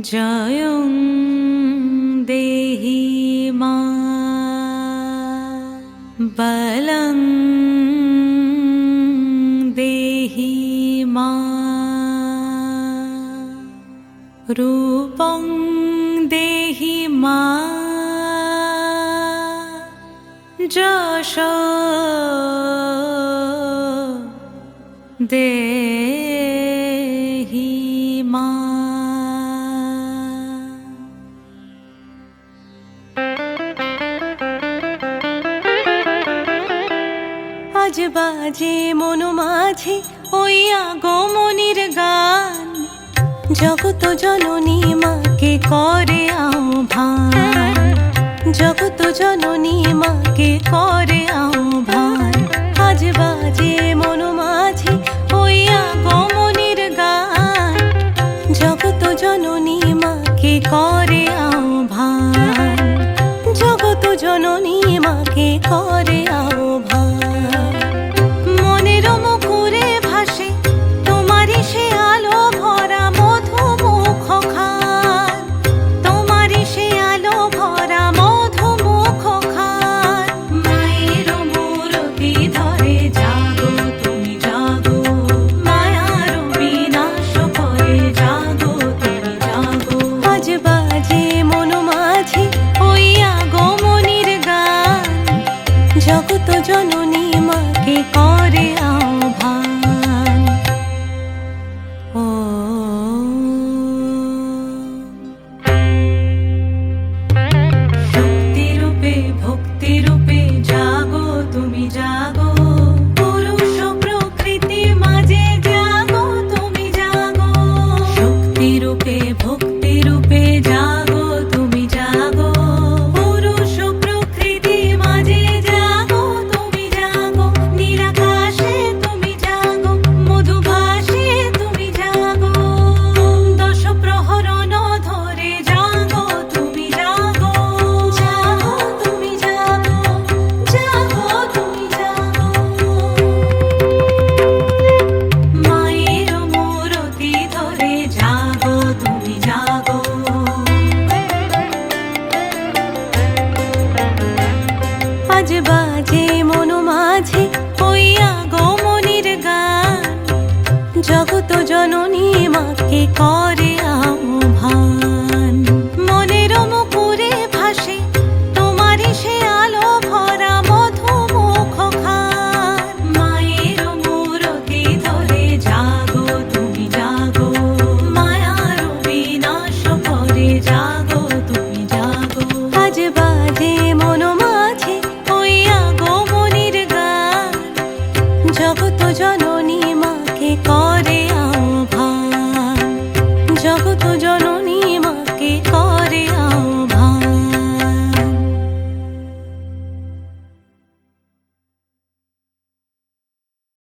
জয়ং দেহি মা বলং দেহি মা রূপং দেহি মা যশ দেহি মা। আজ বাজে মন মাঝে ওই আগমনীর গান, জগত জননী মাকে করে আহ্বান, জগত জননী মাকে করে আহ্বান। আজ বাজে মন মাঝে ওই আগমনীর গান, জগত জননী মাকে করে আহ্বান, জগত জননী মাকে করে আহ্বান। মনের মুখরে ভাসে তোমারই সে আলো ভরা মধুমুখ খান, তোমারই সে আলো ভরা মধুমুখ খান। মায়ের মূরতি ধরে জাগো তুমি জাগো, মায়ার বিনাশ করে জাগো তুমি জাগো। আজ বাজে মন মাঝে ওই আগমনীর গান, জগত জননী মাকে করে আহ্বান। ও শক্তি রূপে ভক্তি রূপে জাগো তুমি জাগো, পুরুষ প্রকৃতি মাঝে জাগো তুমি জাগো। শক্তি রূপে ভক্তি রূপে জাগো তুমি জাগো, পুরুষ প্রকৃতি মাঝে জাগো তুমি জাগো। নিরাকাশে তুমি জাগো, মধুভাসে তুমি জাগো, দশ প্রহরণ ধরে জাগো তুমি জাগো, জাগো তুমি জাগো, জাগো তুমি জাগো। মায়ের মূরতি ধরে জাগো তুমি জাগো। আজ বাজে মন মাঝে ওই আগমনীর গান, জগত জননী মাকে করে আহ্বান। মনের মুখরে ভাসে তোমারই সে আলো ভরা মধুমুখ খান। মায়ের মূরতি ধরে জাগো তুমি জাগো, মায়ার বিনাশ করে জাগো তুমি জাগো। আজ বাজে মন মাঝে ওই আগমনীর গান, জগত জননী মাকে করে